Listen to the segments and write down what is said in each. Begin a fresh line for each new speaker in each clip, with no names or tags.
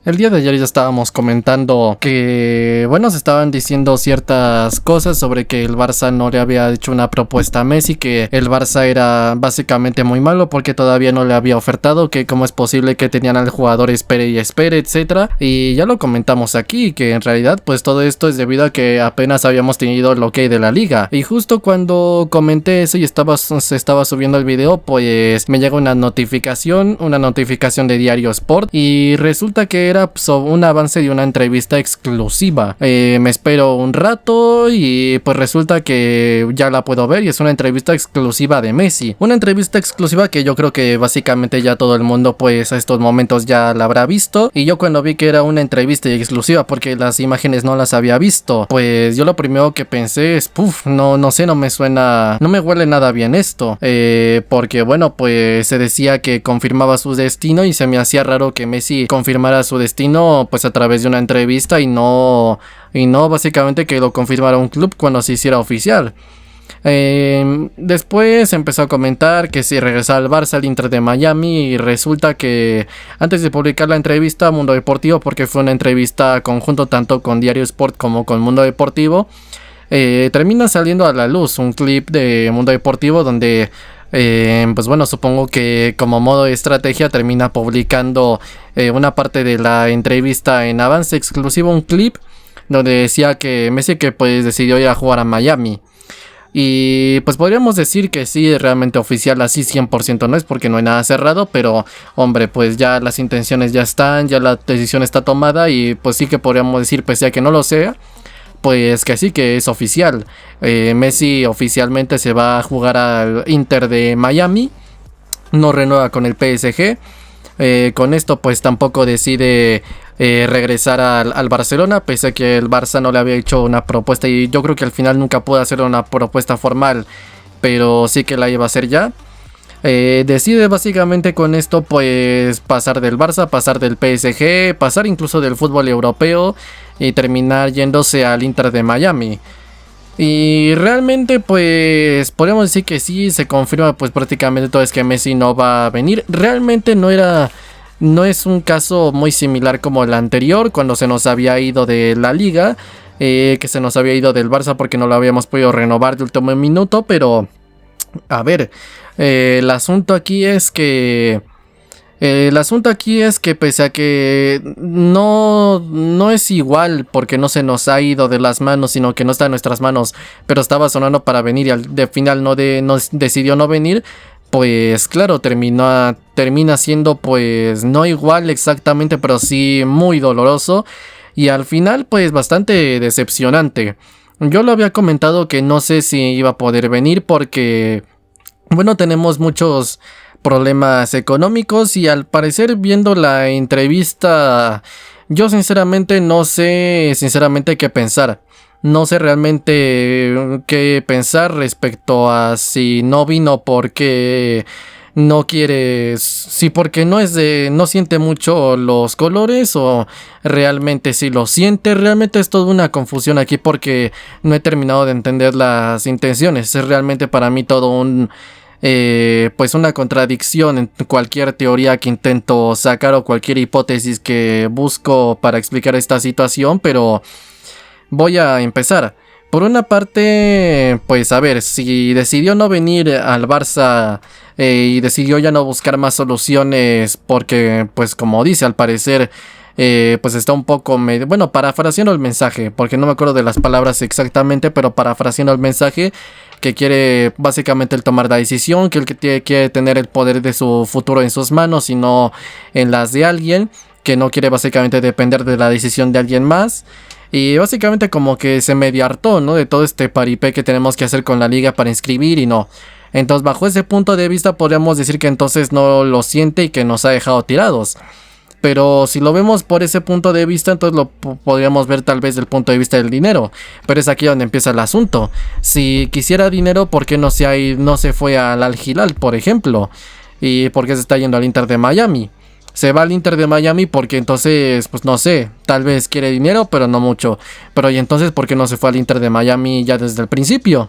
El día de ayer ya estábamos comentando que, bueno, se estaban diciendo ciertas cosas sobre que el Barça no le había hecho una propuesta a Messi, que el Barça era básicamente muy malo porque todavía no le había ofertado, que cómo es posible que tenían al jugador espere y espere, etcétera. Y ya lo comentamos aquí, que en realidad pues todo esto es debido a que apenas habíamos tenido el ok de la liga. Y justo cuando comenté eso y se estaba subiendo el video, pues me llega una notificación de Diario Sport y resulta que era un avance de una entrevista exclusiva. Me espero un rato y pues resulta que ya la puedo ver y es una entrevista exclusiva de Messi. Una entrevista exclusiva que yo creo que básicamente ya todo el mundo pues a estos momentos ya la habrá visto. Y yo cuando vi que era una entrevista exclusiva porque las imágenes no las había visto, pues yo lo primero que pensé es, no sé, no me suena, no me huele nada bien esto. Porque bueno, pues se decía que confirmaba su destino y se me hacía raro que Messi confirmara su destino pues a través de una entrevista y no básicamente que lo confirmara un club cuando se hiciera oficial. Después empezó a comentar que si regresaba al Barça, al Inter de Miami, y resulta que antes de publicar la entrevista a Mundo Deportivo, porque fue una entrevista conjunto tanto con Diario Sport como con Mundo Deportivo, termina saliendo a la luz un clip de Mundo Deportivo donde pues bueno, supongo que como modo de estrategia termina publicando una parte de la entrevista en avance exclusivo, un clip donde decía que Messi que pues decidió ir a jugar a Miami. Y pues podríamos decir que sí, realmente oficial así 100% no es porque no hay nada cerrado, pero hombre, pues ya las intenciones ya están, ya la decisión está tomada y pues sí que podríamos decir, pese a que no lo sea, pues que sí que es oficial. Messi oficialmente se va a jugar al Inter de Miami, no renueva con el PSG. Con esto pues tampoco decide regresar al Barcelona, pese a que el Barça no le había hecho una propuesta y yo creo que al final nunca pudo hacer una propuesta formal, pero sí que la iba a hacer ya. Decide básicamente con esto pues pasar del Barça, pasar del PSG, pasar incluso del fútbol europeo y terminar yéndose al Inter de Miami. Y realmente pues podríamos decir que sí, se confirma pues prácticamente todo, es que Messi no va a venir. Realmente no es un caso muy similar como el anterior, cuando se nos había ido de la liga, que se nos había ido del Barça porque no lo habíamos podido renovar de último minuto, pero a ver, el asunto aquí es que pese a que no es igual porque no se nos ha ido de las manos, sino que no está en nuestras manos, pero estaba sonando para venir y de final no decidió no venir, pues claro, termina siendo pues no igual exactamente, pero sí muy doloroso y al final pues bastante decepcionante. Yo lo había comentado que no sé si iba a poder venir porque, bueno, tenemos muchos problemas económicos y al parecer viendo la entrevista yo sinceramente no sé qué pensar. No sé realmente qué pensar respecto a si no vino porque no quiere, si porque no siente mucho los colores o realmente si lo siente. Realmente es toda una confusión aquí porque no he terminado de entender las intenciones. Es realmente para mí todo pues una contradicción en cualquier teoría que intento sacar o cualquier hipótesis que busco para explicar esta situación, pero voy a empezar. Por una parte, pues a ver, si decidió no venir al Barça y decidió ya no buscar más soluciones porque, pues como dice, al parecer, pues está un poco, bueno, parafraseando el mensaje, porque no me acuerdo de las palabras exactamente, pero parafraseando el mensaje, que quiere básicamente el tomar la decisión, que quiere tener el poder de su futuro en sus manos y no en las de alguien, que no quiere básicamente depender de la decisión de alguien más. Y básicamente como que se medio hartó, ¿no? De todo este paripé que tenemos que hacer con la liga para inscribir y no. Entonces bajo ese punto de vista podríamos decir que entonces no lo siente y que nos ha dejado tirados. Pero si lo vemos por ese punto de vista, entonces lo podríamos ver tal vez del punto de vista del dinero. Pero es aquí donde empieza el asunto. Si quisiera dinero, ¿por qué no se fue al Al Hilal, por ejemplo? ¿Y por qué se está yendo al Inter de Miami? Se va al Inter de Miami porque entonces, pues no sé, tal vez quiere dinero, pero no mucho. Pero y entonces, ¿por qué no se fue al Inter de Miami ya desde el principio?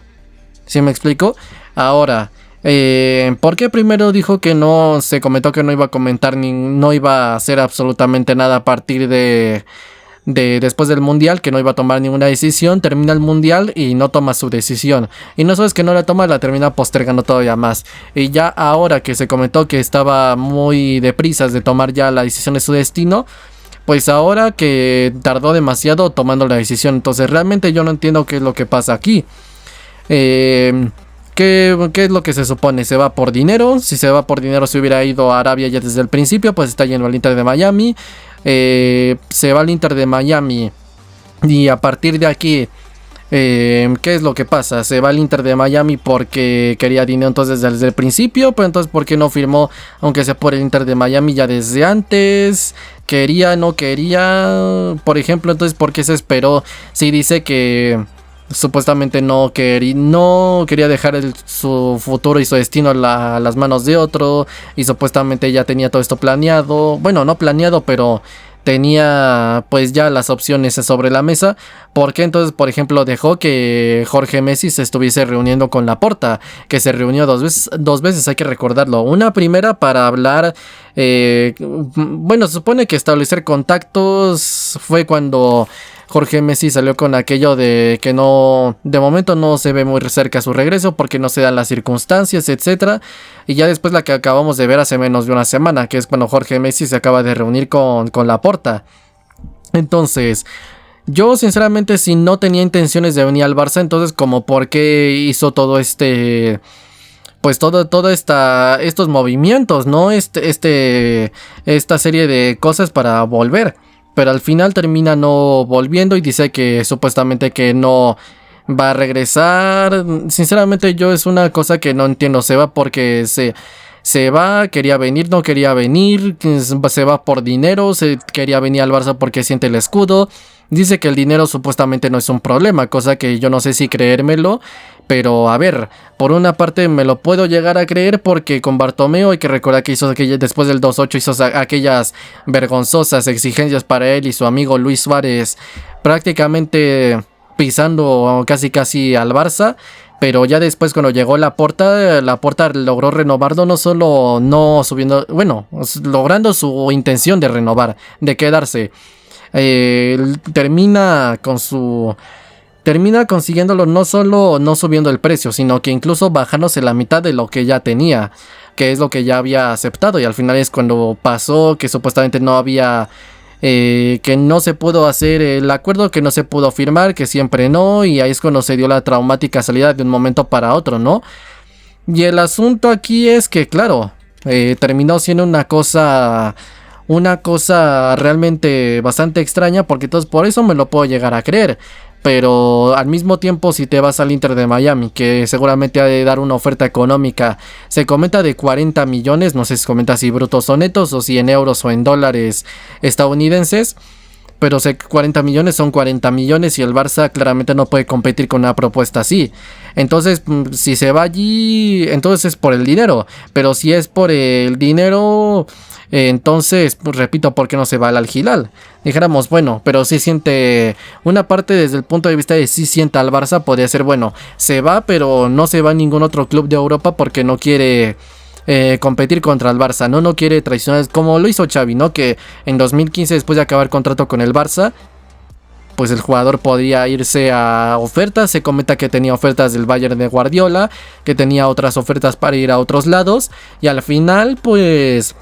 ¿Sí me explico? Ahora, Porque primero dijo que no, se comentó que no iba a comentar ni no iba a hacer absolutamente nada a partir de después del mundial, que no iba a tomar ninguna decisión. Termina el mundial y no toma su decisión, y no solo es que no la toma, la termina postergando todavía más. Y ya ahora que se comentó que estaba muy deprisas de tomar ya la decisión de su destino, pues ahora que tardó demasiado tomando la decisión. Entonces realmente yo no entiendo qué es lo que pasa aquí. ¿Qué es lo que se supone? ¿Se va por dinero? Si se va por dinero, se hubiera ido a Arabia ya desde el principio, pues está yendo al Inter de Miami. Se va al Inter de Miami y a partir de aquí, ¿qué es lo que pasa? Se va al Inter de Miami porque quería dinero entonces desde el principio, pero entonces ¿por qué no firmó, aunque sea por el Inter de Miami, ya desde antes? ¿Quería, no quería? Por ejemplo, entonces ¿por qué se esperó? Si dice que supuestamente no quería dejar su futuro y su destino a las manos de otro, y supuestamente ya tenía todo esto planeado. Bueno, no planeado, pero tenía pues ya las opciones sobre la mesa. ¿Por qué entonces, por ejemplo, dejó que Jorge Messi se estuviese reuniendo con Laporta? Que se reunió dos veces, hay que recordarlo. Una primera para hablar, bueno, se supone que establecer contactos fue cuando Jorge Messi salió con aquello de que no, de momento no se ve muy cerca su regreso porque no se dan las circunstancias, etcétera. Y ya después la que acabamos de ver hace menos de una semana, que es cuando Jorge Messi se acaba de reunir con Laporta. Entonces, yo sinceramente, si no tenía intenciones de venir al Barça, entonces como por qué hizo todo pues estos movimientos, ¿no? Esta serie de cosas para volver. Pero al final termina no volviendo y dice que supuestamente que no va a regresar. Sinceramente yo es una cosa que no entiendo. Se va porque se va, quería venir, no quería venir. Se va por dinero, se quería venir al Barça porque siente el escudo. Dice que el dinero supuestamente no es un problema, cosa que yo no sé si creérmelo. Pero a ver, por una parte me lo puedo llegar a creer porque con Bartomeu hay que recordar que después del 2-8 hizo aquellas vergonzosas exigencias para él y su amigo Luis Suárez, prácticamente pisando casi al Barça. Pero ya después cuando llegó Laporta logró renovarlo, no solo no subiendo, bueno, logrando su intención de renovar, de quedarse. Termina consiguiéndolo no solo no subiendo el precio, sino que incluso bajándose la mitad de lo que ya tenía, que es lo que ya había aceptado. Y al final es cuando pasó que supuestamente no había, que no se pudo hacer el acuerdo, que no se pudo firmar, que siempre no. Y ahí es cuando se dio la traumática salida de un momento para otro, ¿no? Y el asunto aquí es que, claro, terminó siendo una cosa realmente bastante extraña, porque entonces por eso me lo puedo llegar a creer. Pero al mismo tiempo, si te vas al Inter de Miami, que seguramente ha de dar una oferta económica, se comenta de 40 millones, no sé si comenta si brutos o netos, o si en euros o en dólares estadounidenses, pero sé que 40 millones son 40 millones y el Barça claramente no puede competir con una propuesta así. Entonces, si se va allí, entonces es por el dinero, pero si es por el dinero, entonces, pues, repito, ¿por qué no se va al Hilal? Dijéramos, bueno, pero si siente una parte desde el punto de vista de si sienta al Barça, podría ser, bueno, se va, pero no se va a ningún otro club de Europa porque no quiere competir contra el Barça, no quiere traicionar, como lo hizo Xavi, ¿no? Que en 2015, después de acabar contrato con el Barça, pues el jugador podía irse a ofertas. Se comenta que tenía ofertas del Bayern de Guardiola, que tenía otras ofertas para ir a otros lados, y al final, pues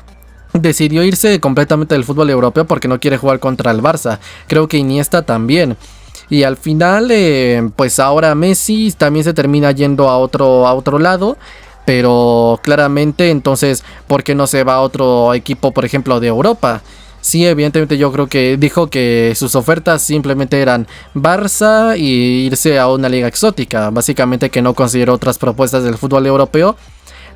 decidió irse completamente del fútbol europeo porque no quiere jugar contra el Barça. Creo que Iniesta también. Y al final, pues ahora Messi también se termina yendo a otro lado. Pero claramente, entonces, ¿por qué no se va a otro equipo, por ejemplo, de Europa? Sí, evidentemente yo creo que dijo que sus ofertas simplemente eran Barça y irse a una liga exótica. Básicamente que no consideró otras propuestas del fútbol europeo,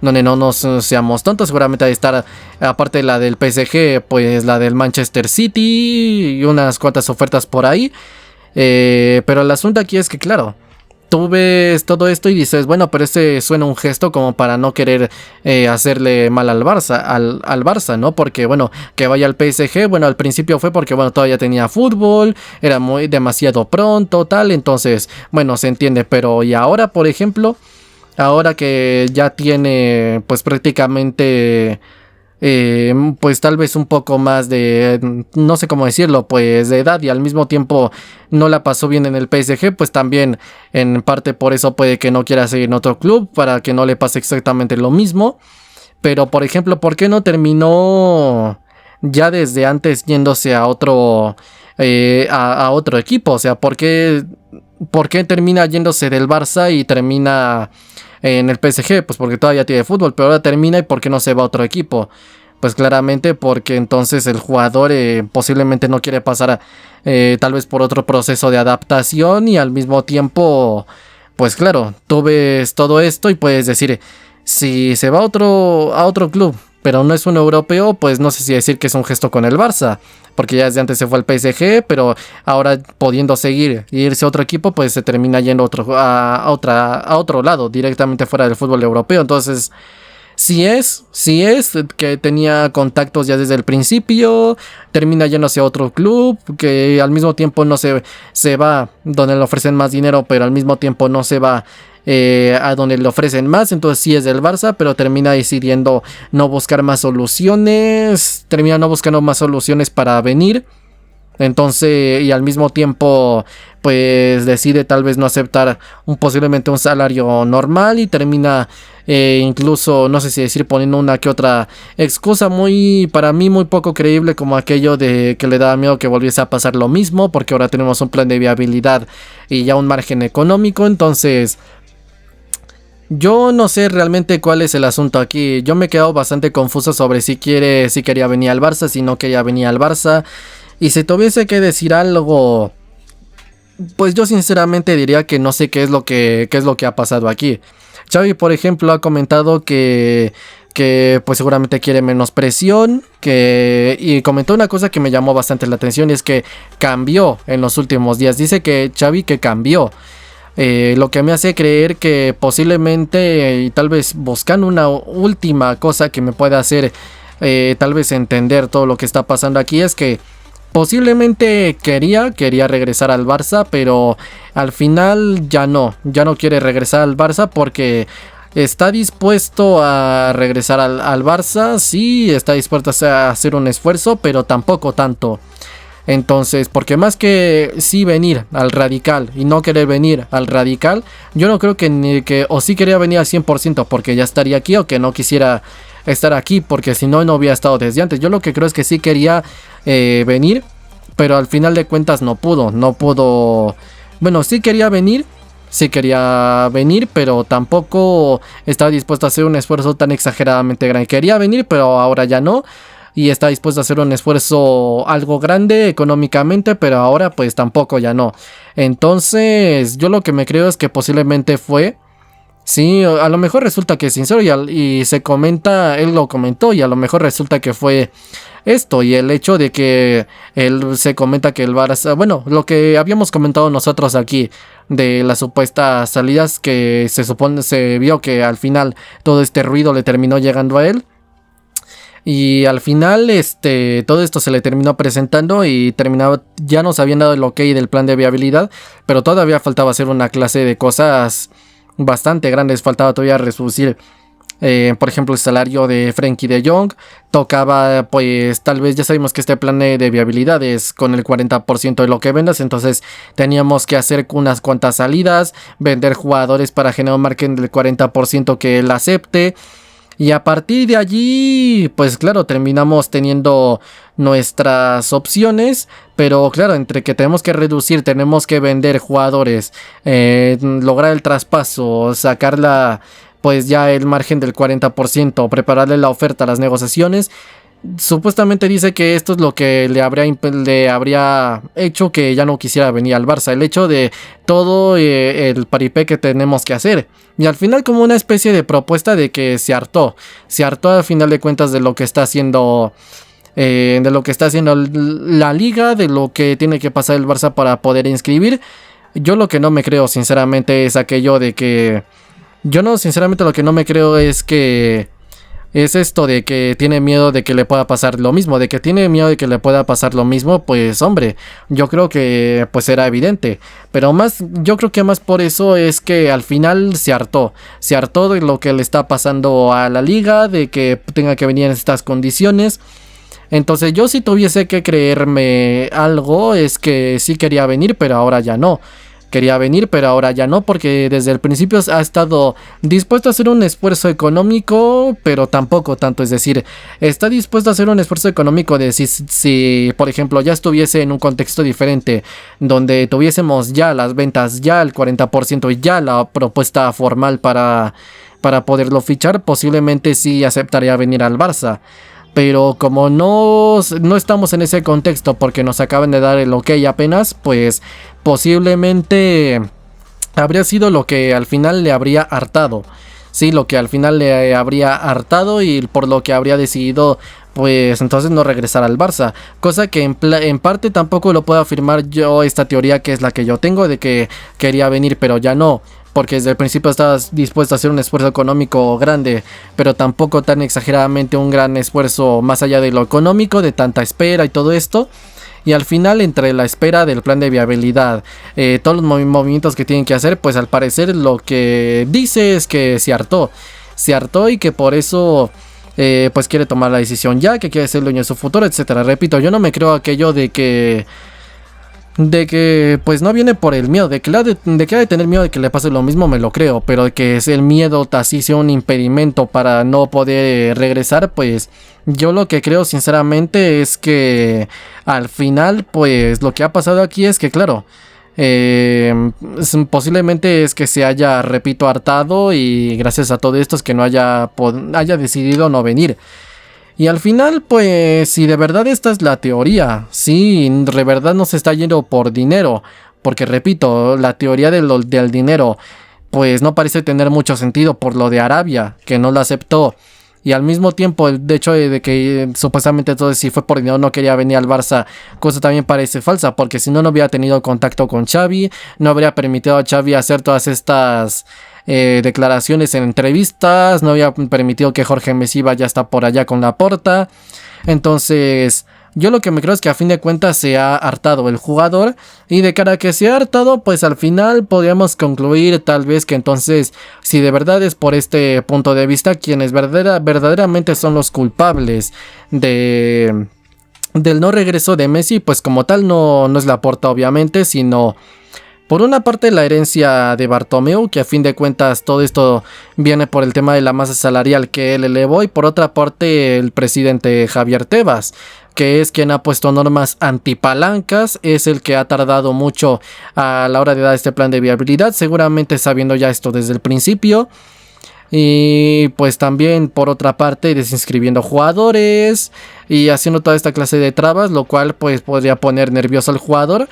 donde no nos seamos tontos. Seguramente hay estar, aparte de la del PSG, pues la del Manchester City y unas cuantas ofertas por ahí. Pero el asunto aquí es que, claro, tú ves todo esto y dices, bueno, pero suena un gesto como para no querer hacerle mal al Barça, al Barça, ¿no? Porque, bueno, que vaya al PSG, bueno, al principio fue porque, bueno, todavía tenía fútbol, era demasiado pronto, tal, entonces, bueno, se entiende. Pero, y ahora, por ejemplo, ahora que ya tiene pues prácticamente pues tal vez un poco más de, no sé cómo decirlo, pues de edad, y al mismo tiempo no la pasó bien en el PSG, pues también en parte por eso puede que no quiera seguir en otro club, para que no le pase exactamente lo mismo. Pero por ejemplo, ¿por qué no terminó ya desde antes yéndose a otro a otro equipo? O sea, ¿por qué termina yéndose del Barça y termina en el PSG? Pues porque todavía tiene fútbol, pero ahora termina, y ¿por qué no se va a otro equipo? Pues claramente porque entonces el jugador posiblemente no quiere pasar tal vez por otro proceso de adaptación, y al mismo tiempo, pues claro, tú ves todo esto y puedes decir, si se va a otro club, pero no es un europeo, pues no sé si decir que es un gesto con el Barça, porque ya desde antes se fue al PSG, pero ahora pudiendo seguir e irse a otro equipo, pues se termina yendo a otro lado, directamente fuera del fútbol europeo. Entonces, si es que tenía contactos ya desde el principio, termina yéndose a otro club, que al mismo tiempo no se va donde le ofrecen más dinero, pero al mismo tiempo no se va a donde le ofrecen más. Entonces sí es del Barça, pero termina decidiendo no buscar más soluciones, termina no buscando más soluciones para venir. Entonces, y al mismo tiempo, pues decide tal vez no aceptar posiblemente un salario normal, y termina incluso, no sé si decir, poniendo una que otra excusa para mí muy poco creíble, como aquello de que le daba miedo que volviese a pasar lo mismo, porque ahora tenemos un plan de viabilidad y ya un margen económico. Entonces, yo no sé realmente cuál es el asunto aquí. Yo me he quedado bastante confuso sobre si quería venir al Barça, si no quería venir al Barça. Y si tuviese que decir algo, pues yo sinceramente diría que no sé qué es lo que ha pasado aquí. Xavi, por ejemplo, ha comentado que pues seguramente quiere menos presión, y comentó una cosa que me llamó bastante la atención, y es que cambió en los últimos días. Dice que Xavi que cambió. Lo que me hace creer que posiblemente, y tal vez buscando una última cosa que me pueda hacer tal vez entender todo lo que está pasando aquí, es que posiblemente quería regresar al Barça, pero al final ya no quiere regresar al Barça, porque está dispuesto a regresar al Barça, sí, está dispuesto a hacer un esfuerzo, pero tampoco tanto. Entonces, porque más que sí venir al radical y no querer venir al radical, yo no creo que o sí quería venir al 100% porque ya estaría aquí, o que no quisiera estar aquí porque si no hubiera estado desde antes. Yo lo que creo es que sí quería venir, pero al final de cuentas no pudo. Bueno, sí quería venir, pero tampoco estaba dispuesto a hacer un esfuerzo tan exageradamente grande. Quería venir, pero ahora ya no. Y está dispuesto a hacer un esfuerzo algo grande económicamente, pero ahora pues tampoco, ya no. Entonces yo lo que me creo es que posiblemente fue, sí, a lo mejor resulta que es sincero, y se comenta, él lo comentó, y a lo mejor resulta que fue esto, y el hecho de que él se comenta que el Barça, bueno, lo que habíamos comentado nosotros aquí de las supuestas salidas, que se vio que al final todo este ruido le terminó llegando a él. Y al final todo esto se le terminó presentando, y ya nos habían dado el ok del plan de viabilidad, pero todavía faltaba hacer una clase de cosas bastante grandes. Faltaba todavía reducir, por ejemplo, el salario de Frenkie de Jong. Tocaba, pues tal vez, ya sabemos que este plan de viabilidad es con el 40% de lo que vendas, entonces teníamos que hacer unas cuantas salidas, vender jugadores para generar un margen del 40% que él acepte. Y a partir de allí, pues claro, terminamos teniendo nuestras opciones, pero claro, entre que tenemos que reducir, tenemos que vender jugadores, lograr el traspaso, sacarla, pues ya el margen del 40%, prepararle la oferta a las negociaciones. Supuestamente dice que esto es lo que le habría hecho que ya no quisiera venir al Barça. El hecho de todo el paripé que tenemos que hacer. Y al final como una especie de propuesta de que se hartó. Se hartó al final de cuentas de lo que está haciendo. De lo que está haciendo la liga. De lo que tiene que pasar el Barça para poder inscribir. Yo lo que no me creo sinceramente es aquello de que... Sinceramente lo que no me creo es que... es esto de que tiene miedo de que le pueda pasar lo mismo, de que tiene miedo de que le pueda pasar lo mismo, pues hombre, yo creo que pues era evidente, pero más, yo creo que más por eso es que al final se hartó de lo que le está pasando a la liga, de que tenga que venir en estas condiciones. Entonces yo si tuviese que creerme algo es que sí quería venir, pero ahora ya no. Quería venir, pero ahora ya no, porque desde el principio ha estado dispuesto a hacer un esfuerzo económico, pero tampoco tanto. Es decir, está dispuesto a hacer un esfuerzo económico de si por ejemplo, ya estuviese en un contexto diferente, donde tuviésemos ya las ventas, ya el 40% y ya la propuesta formal para poderlo fichar, posiblemente sí aceptaría venir al Barça. Pero como no estamos en ese contexto porque nos acaban de dar el ok apenas, pues posiblemente habría sido lo que al final le habría hartado. Sí, lo que al final le habría hartado y por lo que habría decidido pues entonces no regresar al Barça. Cosa que en parte tampoco lo puedo afirmar yo, esta teoría que es la que yo tengo de que quería venir pero ya no. Porque desde el principio estabas dispuesto a hacer un esfuerzo económico grande, pero tampoco tan exageradamente un gran esfuerzo más allá de lo económico, de tanta espera y todo esto. Y al final, entre la espera del plan de viabilidad, todos los movimientos que tienen que hacer, pues al parecer lo que dice es que se hartó y que por eso pues quiere tomar la decisión ya, que quiere ser dueño de su futuro, etcétera. Repito, yo no me creo aquello de que pues no viene por el miedo, de que ha de tener miedo de que le pase lo mismo, me lo creo, pero de que es el miedo así sea un impedimento para no poder regresar, pues yo lo que creo sinceramente es que al final pues lo que ha pasado aquí es que claro, posiblemente es que se haya, repito, hartado y gracias a todo esto es que no haya decidido no venir. Y al final, pues, si de verdad esta es la teoría, si de verdad no se está yendo por dinero, porque repito, la teoría del dinero, pues no parece tener mucho sentido por lo de Arabia, que no lo aceptó. Y al mismo tiempo, el hecho de que supuestamente entonces si fue por dinero no quería venir al Barça, cosa también parece falsa, porque si no, no hubiera tenido contacto con Xavi, no habría permitido a Xavi hacer todas estas declaraciones en entrevistas, no había permitido que Jorge Messi vaya hasta por allá con Laporta. Entonces yo lo que me creo es que a fin de cuentas se ha hartado el jugador, y de cara a que se ha hartado, pues al final podríamos concluir tal vez que entonces si de verdad es por este punto de vista quienes verdaderamente son los culpables del no regreso de Messi, pues como tal no es Laporta obviamente, sino por una parte la herencia de Bartomeu, que a fin de cuentas todo esto viene por el tema de la masa salarial que él elevó, y por otra parte el presidente Javier Tebas, que es quien ha puesto normas antipalancas, es el que ha tardado mucho a la hora de dar este plan de viabilidad, seguramente sabiendo ya esto desde el principio. Y pues también por otra parte desinscribiendo jugadores y haciendo toda esta clase de trabas, lo cual pues podría poner nervioso al jugador.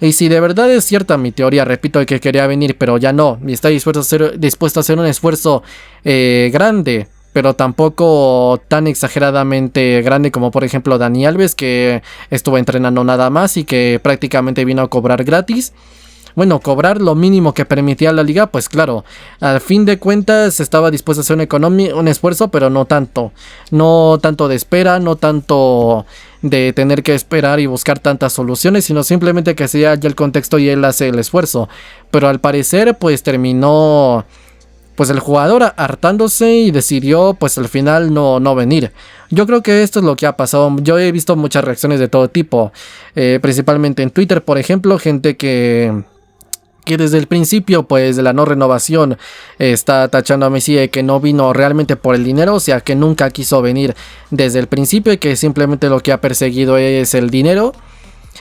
Y si de verdad es cierta mi teoría, repito, de que quería venir pero ya no, y está dispuesto a hacer un esfuerzo grande, pero tampoco tan exageradamente grande como por ejemplo Dani Alves, que estuvo entrenando nada más y que prácticamente vino a cobrar gratis. Bueno, cobrar lo mínimo que permitía la liga, pues claro, al fin de cuentas estaba dispuesto a hacer un esfuerzo, pero no tanto de espera, no tanto de tener que esperar y buscar tantas soluciones, sino simplemente que sea ya el contexto y él hace el esfuerzo. Pero al parecer pues terminó pues el jugador hartándose y decidió pues al final no venir. Yo creo que esto es lo que ha pasado. Yo he visto muchas reacciones de todo tipo, principalmente en Twitter, por ejemplo, gente que desde el principio pues de la no renovación está tachando a Messi de que no vino realmente por el dinero, o sea que nunca quiso venir desde el principio y que simplemente lo que ha perseguido es el dinero.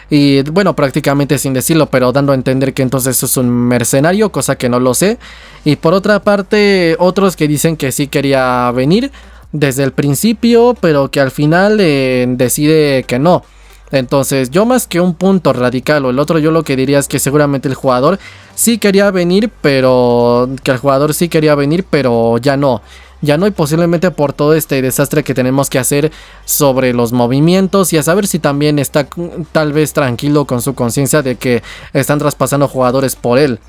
Y bueno, prácticamente sin decirlo, pero dando a entender que entonces es un mercenario, cosa que no lo sé. Y por otra parte, otros que dicen que sí quería venir desde el principio, pero que al final decide que no. Entonces yo más que un punto radical o el otro, yo lo que diría es que seguramente el jugador sí quería venir, pero ya no, y posiblemente por todo este desastre que tenemos que hacer sobre los movimientos, y a saber si también está tal vez tranquilo con su conciencia de que están traspasando jugadores por él.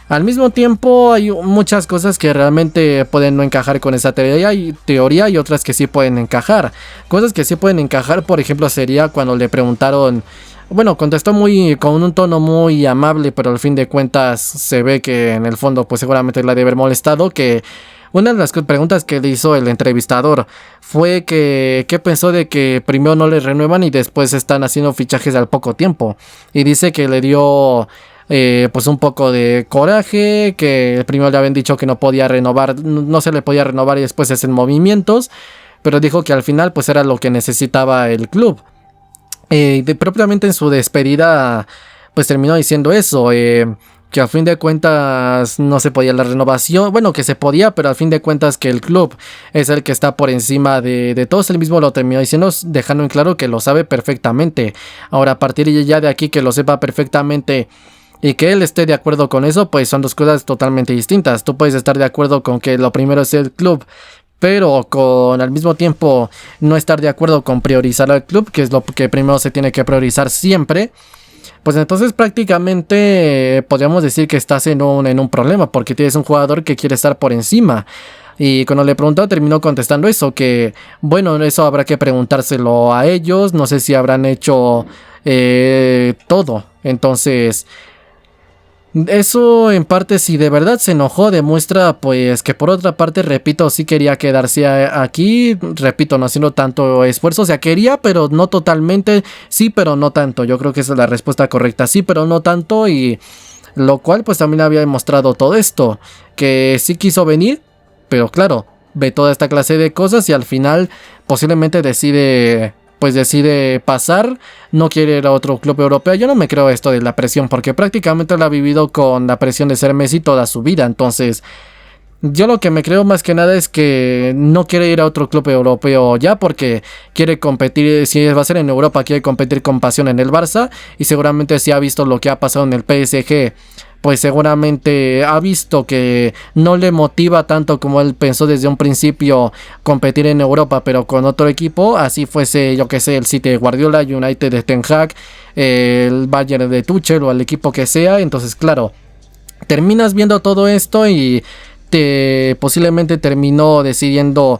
Al mismo tiempo hay muchas cosas que realmente pueden no encajar con esa teoría y otras que sí pueden encajar. Cosas que sí pueden encajar, por ejemplo, sería cuando le preguntaron, bueno, contestó con un tono muy amable, pero al fin de cuentas se ve que en el fondo pues seguramente le ha de haber molestado, que una de las preguntas que le hizo el entrevistador fue que qué pensó de que primero no le renuevan y después están haciendo fichajes al poco tiempo. Y dice que le dio pues un poco de coraje, que primero le habían dicho que no podía renovar, no se le podía renovar y después hacen movimientos, pero dijo que al final pues era lo que necesitaba el club. Propiamente en su despedida pues terminó diciendo eso, que al fin de cuentas no se podía la renovación, bueno, que se podía, pero al fin de cuentas que el club es el que está por encima de todos. Él mismo lo terminó diciendo, dejando en claro que lo sabe perfectamente. Ahora, a partir ya de aquí que lo sepa perfectamente y que él esté de acuerdo con eso, pues son dos cosas totalmente distintas. Tú puedes estar de acuerdo con que lo primero es el club, pero con al mismo tiempo no estar de acuerdo con priorizar al club, que es lo que primero se tiene que priorizar siempre. Pues entonces prácticamente podríamos decir que estás en un problema, porque tienes un jugador que quiere estar por encima. Y cuando le preguntó terminó contestando eso, que bueno, eso habrá que preguntárselo a ellos, no sé si habrán hecho todo. Entonces eso en parte, si de verdad se enojó, demuestra pues que por otra parte, repito, sí quería quedarse aquí, repito, no haciendo tanto esfuerzo, o sea, quería pero no totalmente, sí pero no tanto. Yo creo que esa es la respuesta correcta, sí pero no tanto, y lo cual pues también había demostrado todo esto, que sí quiso venir, pero claro, ve toda esta clase de cosas y al final posiblemente decide pasar, no quiere ir a otro club europeo. Yo no me creo esto de la presión, porque prácticamente lo ha vivido con la presión de ser Messi toda su vida. Entonces, yo lo que me creo más que nada es que no quiere ir a otro club europeo ya, porque quiere competir, si va a ser en Europa, quiere competir con pasión en el Barça, y seguramente si ha visto lo que ha pasado en el PSG, pues seguramente ha visto que no le motiva tanto como él pensó desde un principio competir en Europa, pero con otro equipo, así fuese, yo que sé, el City de Guardiola, United de Ten Hag, el Bayern de Tuchel o el equipo que sea. Entonces, claro, terminas viendo todo esto y posiblemente terminó decidiendo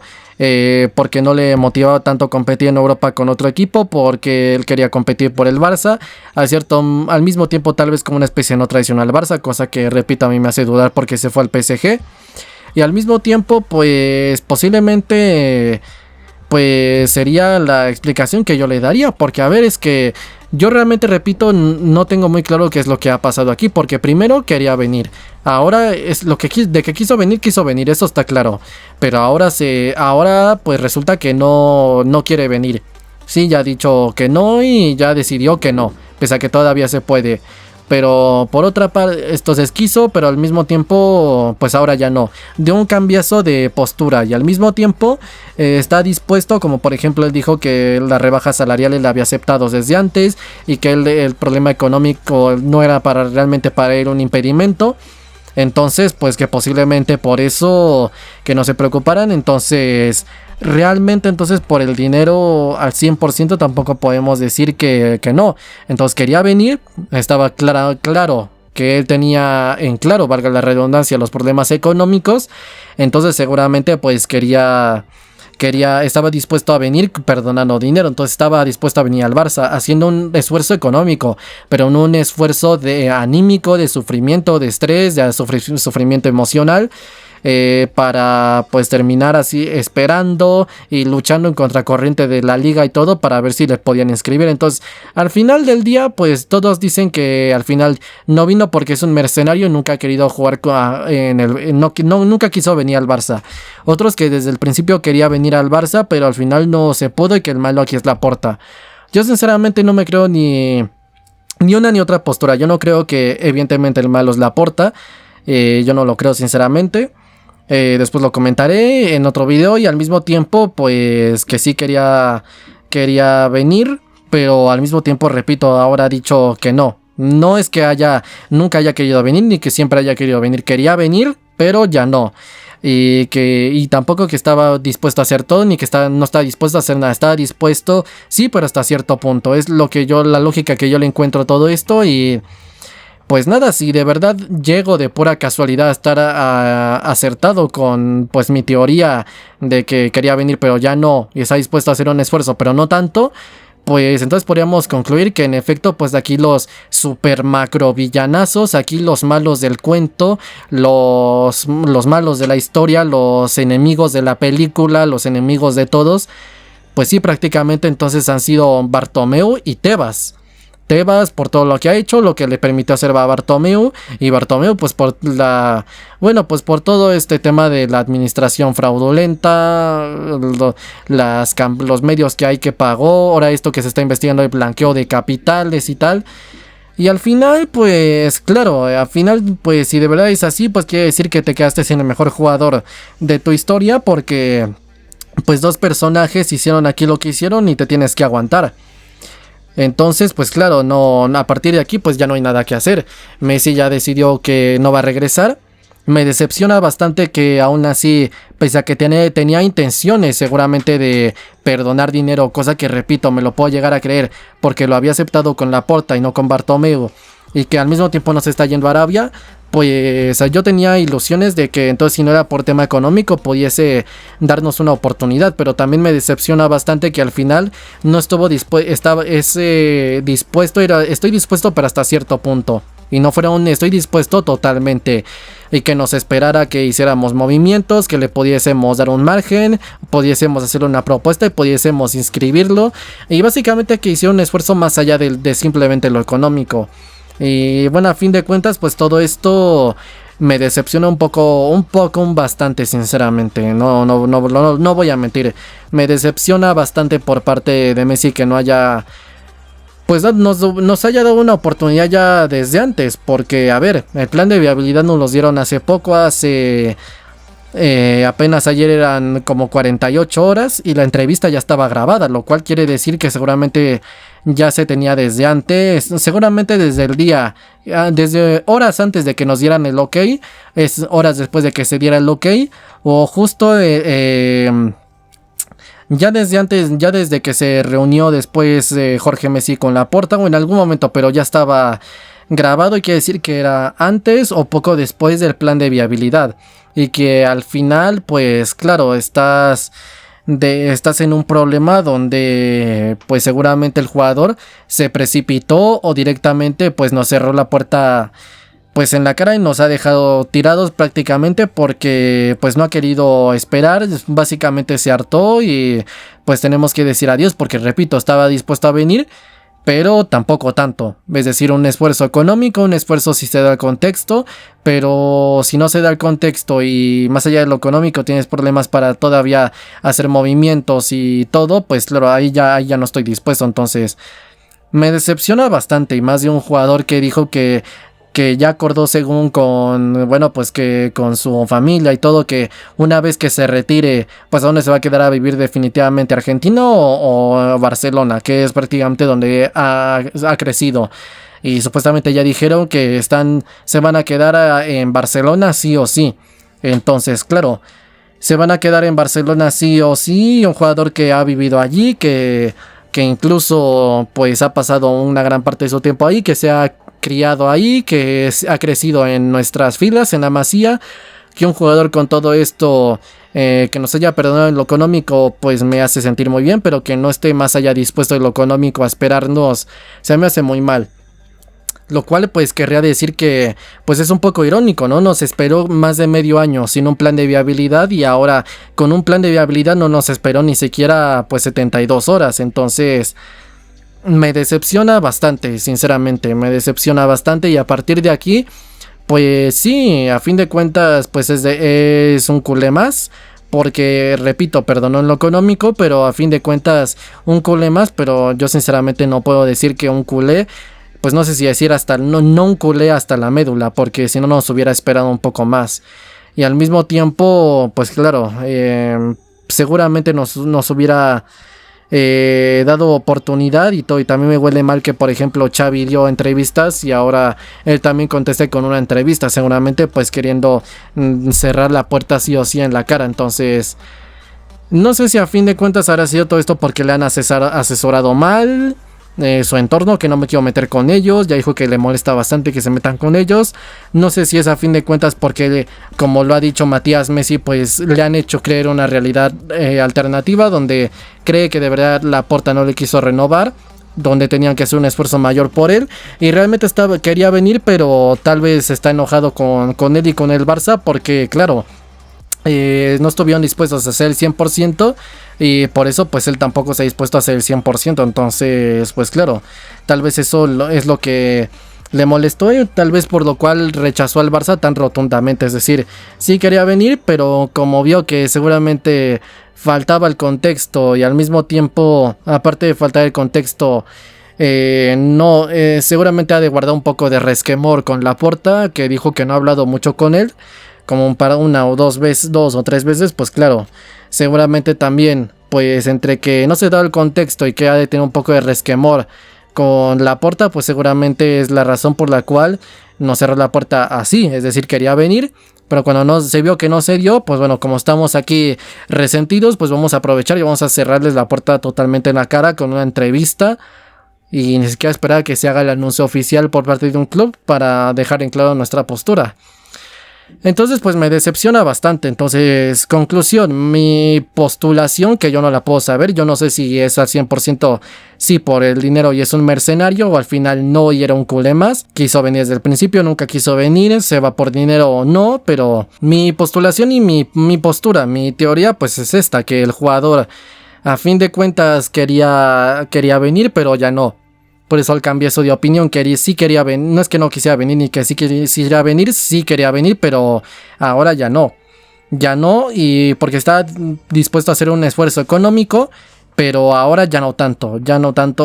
porque no le motivaba tanto competir en Europa con otro equipo, porque él quería competir por el Barça, al mismo tiempo tal vez como una especie de no traición al Barça, cosa que repito a mí me hace dudar porque se fue al PSG, y al mismo tiempo pues posiblemente pues sería la explicación que yo le daría, porque a ver, es que yo realmente, repito, no tengo muy claro qué es lo que ha pasado aquí, porque primero quería venir, ahora es lo que de que quiso venir, eso está claro, pero ahora pues resulta que no quiere venir. Sí, ya ha dicho que no y ya decidió que no, pese a que todavía se puede. Pero por otra parte, entonces quiso, pero al mismo tiempo, pues ahora ya no. Dio un cambiazo de postura y al mismo tiempo está dispuesto, como por ejemplo él dijo que la rebaja salarial él la había aceptado desde antes y que el problema económico no era realmente para él un impedimento. Entonces, pues que posiblemente por eso que no se preocuparan. Entonces, realmente entonces por el dinero al 100% tampoco podemos decir que no. Entonces quería venir, estaba claro que él tenía en claro, valga la redundancia, los problemas económicos. Entonces seguramente pues estaba dispuesto a venir perdonando dinero, entonces estaba dispuesto a venir al Barça haciendo un esfuerzo económico, pero no un esfuerzo de anímico, de sufrimiento, de estrés, de sufrimiento emocional, para pues terminar así esperando y luchando en contracorriente de la liga y todo para ver si le podían inscribir. Entonces al final del día pues todos dicen que al final no vino porque es un mercenario y nunca ha querido jugar nunca quiso venir al Barça. Otros que desde el principio quería venir al Barça pero al final no se pudo y que el malo aquí es Laporta. Yo sinceramente no me creo ni una ni otra postura. Yo no creo que evidentemente el malo es Laporta, yo no lo creo sinceramente. Después lo comentaré en otro video y al mismo tiempo pues que sí quería venir, pero al mismo tiempo repito, ahora ha dicho que no es que nunca haya querido venir ni que siempre haya querido venir, quería venir pero ya no, y tampoco que estaba dispuesto a hacer todo ni que no está dispuesto a hacer nada, estaba dispuesto sí pero hasta cierto punto, es la lógica que yo le encuentro a todo esto. Y pues nada, si de verdad llego de pura casualidad a estar acertado con pues mi teoría de que quería venir pero ya no, y está dispuesto a hacer un esfuerzo pero no tanto, pues entonces podríamos concluir que en efecto pues de aquí los super macro villanazos, aquí los malos del cuento, los malos de la historia, los enemigos de la película, los enemigos de todos, pues sí, prácticamente entonces han sido Bartomeu y Tebas. Tebas por todo lo que ha hecho, lo que le permitió hacer a Bartomeu, y Bartomeu pues por pues por todo este tema de la administración fraudulenta, los medios que hay que pagó, ahora esto que se está investigando el blanqueo de capitales y tal. Y al final, pues claro, al final pues si de verdad es así, pues quiere decir que te quedaste sin el mejor jugador de tu historia, porque pues dos personajes hicieron aquí lo que hicieron y te tienes que aguantar. Entonces, pues claro, no, a partir de aquí pues ya no hay nada que hacer. Messi ya decidió que no va a regresar. Me decepciona bastante que aún así, pese a que tenía intenciones seguramente de perdonar dinero, cosa que repito, me lo puedo llegar a creer, porque lo había aceptado con Laporta y no con Bartomeu, y que al mismo tiempo no se está yendo a Arabia, pues yo tenía ilusiones de que entonces si no era por tema económico pudiese darnos una oportunidad, pero también me decepciona bastante que al final no estuvo dispuesto, estoy dispuesto pero hasta cierto punto, y no fuera un estoy dispuesto totalmente, y que nos esperara que hiciéramos movimientos, que le pudiésemos dar un margen, pudiésemos hacerle una propuesta y pudiésemos inscribirlo, y básicamente que hiciera un esfuerzo más allá de simplemente lo económico. Y bueno, a fin de cuentas pues todo esto me decepciona bastante, sinceramente. No voy a mentir, me decepciona bastante por parte de Messi que no haya pues nos haya dado una oportunidad ya desde antes, porque a ver, el plan de viabilidad nos los dieron hace poco, apenas ayer eran como 48 horas y la entrevista ya estaba grabada, lo cual quiere decir que seguramente ya se tenía desde antes, seguramente desde desde horas antes de que nos dieran el ok, es horas después de que se diera el ok, o justo ya desde antes, ya desde que se reunió después Jorge Messi con Laporta, o en algún momento, pero ya estaba grabado, y quiere decir que era antes o poco después del plan de viabilidad, y que al final pues claro, estás en un problema donde pues seguramente el jugador se precipitó o directamente pues nos cerró la puerta pues en la cara y nos ha dejado tirados prácticamente, porque pues no ha querido esperar, básicamente se hartó y pues tenemos que decir adiós, porque repito, estaba dispuesto a venir, pero tampoco tanto, es decir, un esfuerzo económico, un esfuerzo si se da el contexto, pero si no se da el contexto y más allá de lo económico tienes problemas para todavía hacer movimientos y todo, pues claro, ahí ya no estoy dispuesto. Entonces me decepciona bastante, y más de un jugador que dijo que ya acordó según pues que con su familia y todo, que una vez que se retire, pues a dónde se va a quedar a vivir definitivamente, Argentina o Barcelona, que es prácticamente donde ha crecido. Y supuestamente ya dijeron que se van a quedar en Barcelona sí o sí. Entonces, claro, se van a quedar en Barcelona sí o sí, un jugador que ha vivido allí, que incluso pues ha pasado una gran parte de su tiempo ahí, que se ha criado ahí, que ha crecido en nuestras filas, en la Masía, que un jugador con todo esto que nos haya perdonado en lo económico pues me hace sentir muy bien, pero que no esté más allá dispuesto de lo económico a esperarnos, se me hace muy mal. Lo cual pues querría decir que pues es un poco irónico, ¿no? Nos esperó más de medio año sin un plan de viabilidad, y ahora con un plan de viabilidad no nos esperó ni siquiera pues 72 horas. Entonces me decepciona bastante, sinceramente, me decepciona bastante, y a partir de aquí pues sí, a fin de cuentas pues es un culé más, porque repito, perdonó en lo económico, pero a fin de cuentas un culé más. Pero yo sinceramente no puedo decir que un culé, pues no sé si decir hasta no un culé hasta la médula, porque si no nos hubiera esperado un poco más, y al mismo tiempo pues claro, seguramente nos hubiera dado oportunidad y todo. Y también me huele mal que por ejemplo Xavi dio entrevistas y ahora él también conteste con una entrevista, seguramente pues queriendo cerrar la puerta sí o sí en la cara. Entonces no sé si a fin de cuentas habrá sido todo esto porque le han asesorado mal, su entorno, que no me quiero meter con ellos, ya dijo que le molesta bastante que se metan con ellos. No sé si es a fin de cuentas porque, como lo ha dicho Matías Messi, pues le han hecho creer una realidad alternativa donde cree que de verdad Laporta no le quiso renovar, donde tenían que hacer un esfuerzo mayor por él, y realmente quería venir, pero tal vez está enojado con él y con el Barça, porque claro, no estuvieron dispuestos a hacer el 100%, y por eso pues él tampoco está dispuesto a hacer el 100%. Entonces pues claro, tal vez eso es lo que le molestó, y tal vez por lo cual rechazó al Barça tan rotundamente. Es decir, sí quería venir, pero como vio que seguramente faltaba el contexto, y al mismo tiempo, aparte de faltar el contexto, seguramente ha de guardar un poco de resquemor con Laporta, que dijo que no ha hablado mucho con él, como para una o dos o tres veces. Pues claro, seguramente también, pues entre que no se da el contexto y que ha de tener un poco de resquemor con Laporta, pues seguramente es la razón por la cual no cerró la puerta así. Es decir, quería venir, pero cuando no se vio que no se dio, pues bueno, como estamos aquí resentidos, pues vamos a aprovechar y vamos a cerrarles la puerta totalmente en la cara con una entrevista, y ni siquiera esperar a que se haga el anuncio oficial por parte de un club para dejar en claro nuestra postura. Entonces pues me decepciona bastante. Entonces, conclusión, mi postulación, que yo no la puedo saber, yo no sé si es al 100% sí por el dinero y es un mercenario, o al final no y era un culé más, quiso venir desde el principio, nunca quiso venir, se va por dinero o no. Pero mi postulación y mi postura, mi teoría pues es esta, que el jugador a fin de cuentas quería venir, pero ya no. Por eso al cambiar eso de opinión, que sí quería venir, no es que no quisiera venir ni que sí quisiera venir, sí quería venir, pero ahora ya no. Ya no, y porque está dispuesto a hacer un esfuerzo económico, pero ahora ya no tanto.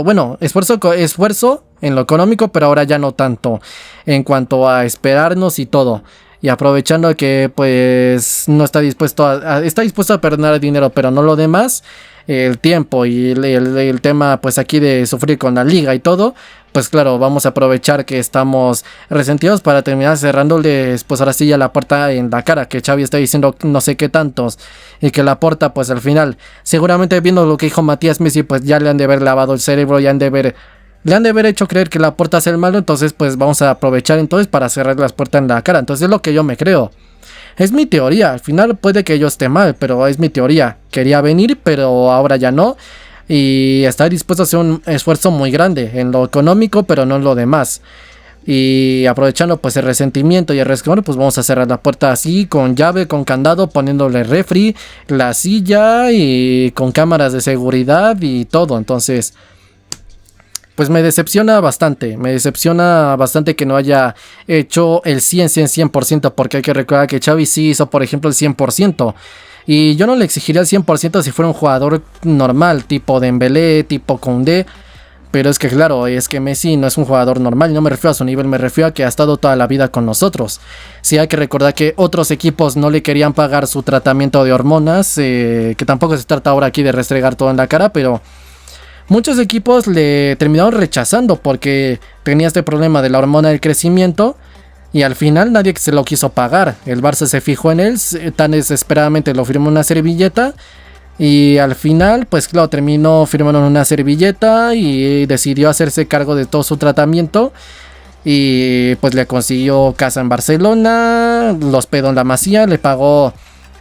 Bueno, esfuerzo en lo económico, pero ahora ya no tanto en cuanto a esperarnos y todo. Y aprovechando que pues no está dispuesto está dispuesto a perder dinero, pero no lo demás, el tiempo y el tema pues aquí de sufrir con la liga y todo, pues claro, vamos a aprovechar que estamos resentidos para terminar cerrándoles pues ahora sí ya la puerta en la cara, que Xavi está diciendo no sé qué tantos, y que Laporta pues al final, seguramente viendo lo que dijo Matías Messi, pues ya le han de haber lavado el cerebro, le han de haber hecho creer que Laporta es el malo. Entonces pues vamos a aprovechar entonces para cerrar las puertas en la cara. Entonces es lo que yo me creo. Es mi teoría, al final puede que yo esté mal, pero es mi teoría. Quería venir, pero ahora ya no, y está dispuesto a hacer un esfuerzo muy grande en lo económico, pero no en lo demás. Y aprovechando pues el resentimiento y el resquemor, pues vamos a cerrar la puerta así, con llave, con candado, poniéndole refri, la silla y con cámaras de seguridad y todo. Entonces pues me decepciona bastante que no haya hecho el 100%, porque hay que recordar que Xavi sí hizo, por ejemplo, el 100%, y yo no le exigiría el 100% si fuera un jugador normal, tipo Dembélé, tipo Koundé, pero es que claro, es que Messi no es un jugador normal, y no me refiero a su nivel, me refiero a que ha estado toda la vida con nosotros. Sí hay que recordar que otros equipos no le querían pagar su tratamiento de hormonas, que tampoco se trata ahora aquí de restregar todo en la cara, pero muchos equipos le terminaron rechazando porque tenía este problema de la hormona del crecimiento, y al final nadie se lo quiso pagar. El Barça se fijó en él, tan desesperadamente lo firmó una servilleta, y al final pues claro, terminó firmando una servilleta y decidió hacerse cargo de todo su tratamiento, y pues le consiguió casa en Barcelona, lo hospedó en la Masía, le pagó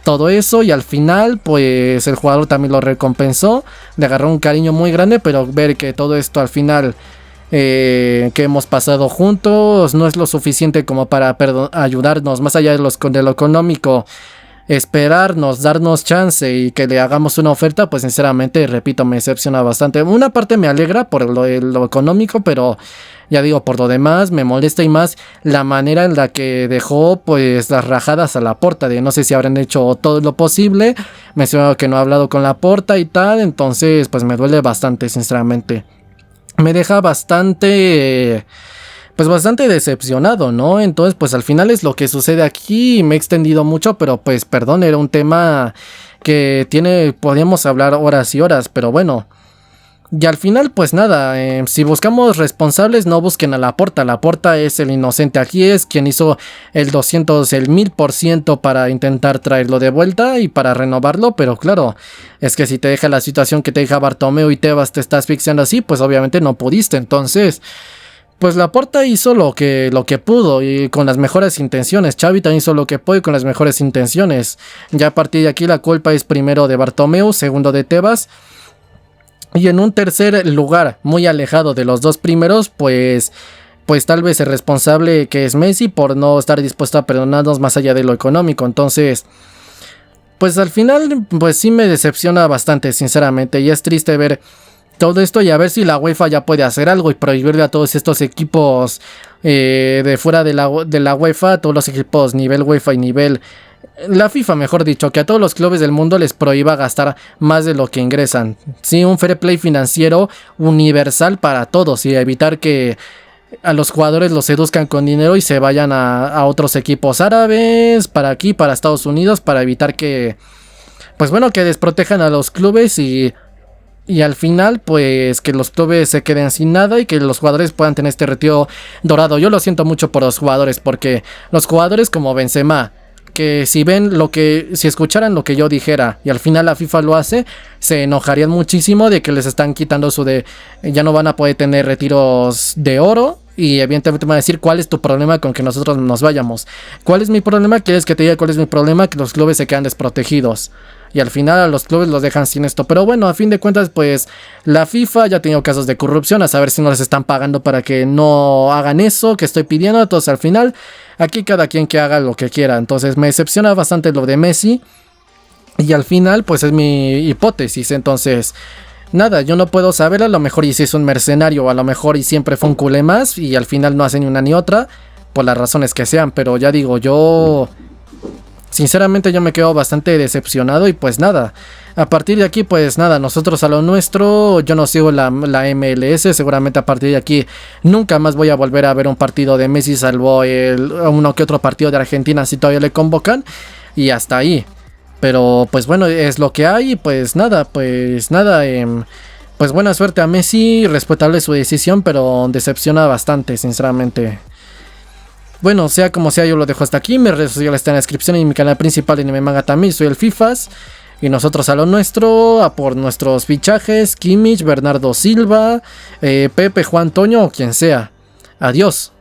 todo eso, y al final pues el jugador también lo recompensó, le agarró un cariño muy grande. Pero ver que todo esto al final que hemos pasado juntos no es lo suficiente como para ayudarnos más allá de lo económico, esperarnos, darnos chance y que le hagamos una oferta, pues sinceramente, repito, me decepciona bastante. Una parte me alegra por lo económico, pero ya digo, por lo demás me molesta, y más la manera en la que dejó pues las rajadas a Laporta, de no sé si habrán hecho todo lo posible, mencionado que no ha hablado con Laporta y tal. Entonces pues me duele bastante, sinceramente. Me deja bastante decepcionado, ¿no? Entonces pues al final es lo que sucede aquí. Me he extendido mucho, pero pues perdón, era un tema que podríamos hablar horas y horas, pero bueno, Y al final, pues nada, si buscamos responsables, no busquen a Laporta. Laporta es el inocente aquí, es quien hizo el 200, el 1000% para intentar traerlo de vuelta y para renovarlo. Pero claro, es que si te deja la situación que te deja Bartomeu y Tebas, te está asfixiando así, pues obviamente no pudiste. Entonces, pues Laporta hizo lo que pudo y con las mejores intenciones. Xavi también hizo lo que pudo y con las mejores intenciones. Ya a partir de aquí la culpa es primero de Bartomeu, segundo de Tebas. Y en un tercer lugar, muy alejado de los dos primeros, pues tal vez el responsable que es Messi por no estar dispuesto a perdonarnos más allá de lo económico. Entonces, pues al final, pues sí me decepciona bastante, sinceramente. Y es triste ver todo esto y a ver si la UEFA ya puede hacer algo y prohibirle a todos estos equipos de fuera de la UEFA, todos los equipos nivel UEFA y nivel... La FIFA, mejor dicho, que a todos los clubes del mundo les prohíba gastar más de lo que ingresan. Sí, un fair play financiero universal para todos y evitar que a los jugadores los seduzcan con dinero y se vayan a otros equipos árabes, para aquí, para Estados Unidos, para evitar que, pues bueno, que desprotejan a los clubes y al final, pues que los clubes se queden sin nada y que los jugadores puedan tener este retiro dorado. Yo lo siento mucho por los jugadores, porque los jugadores como Benzema, que si escucharan lo que yo dijera y al final la FIFA lo hace, se enojarían muchísimo de que les están quitando ya no van a poder tener retiros de oro. Y evidentemente me van a decir, ¿cuál es tu problema con que nosotros nos vayamos? ¿Cuál es mi problema? ¿Quieres que te diga cuál es mi problema? Que los clubes se quedan desprotegidos y al final a los clubes los dejan sin esto. Pero bueno, a fin de cuentas, pues la FIFA ya ha tenido casos de corrupción, a saber si no les están pagando para que no hagan eso que estoy pidiendo. Entonces al final, aquí cada quien que haga lo que quiera. Entonces me decepciona bastante lo de Messi y al final pues es mi hipótesis. Entonces nada, yo no puedo saber, a lo mejor y si es un mercenario, a lo mejor y siempre fue un culé más y al final no hace ni una ni otra, por las razones que sean. Pero ya digo, yo sinceramente yo me quedo bastante decepcionado y pues nada, a partir de aquí pues nada, nosotros a lo nuestro. Yo no sigo la MLS, seguramente a partir de aquí nunca más voy a volver a ver un partido de Messi, salvo uno que otro partido de Argentina si todavía le convocan, y hasta ahí. Pero pues bueno, es lo que hay. Pues nada, pues buena suerte a Messi, respetable su decisión, pero decepciona bastante, sinceramente. Bueno, sea como sea, yo lo dejo hasta aquí. Mis redes sociales están en la descripción y mi canal principal de Anime Manga también. Soy el Fifas. Y nosotros a lo nuestro, a por nuestros fichajes, Kimmich, Bernardo Silva, Pepe, Juan Toño o quien sea. Adiós.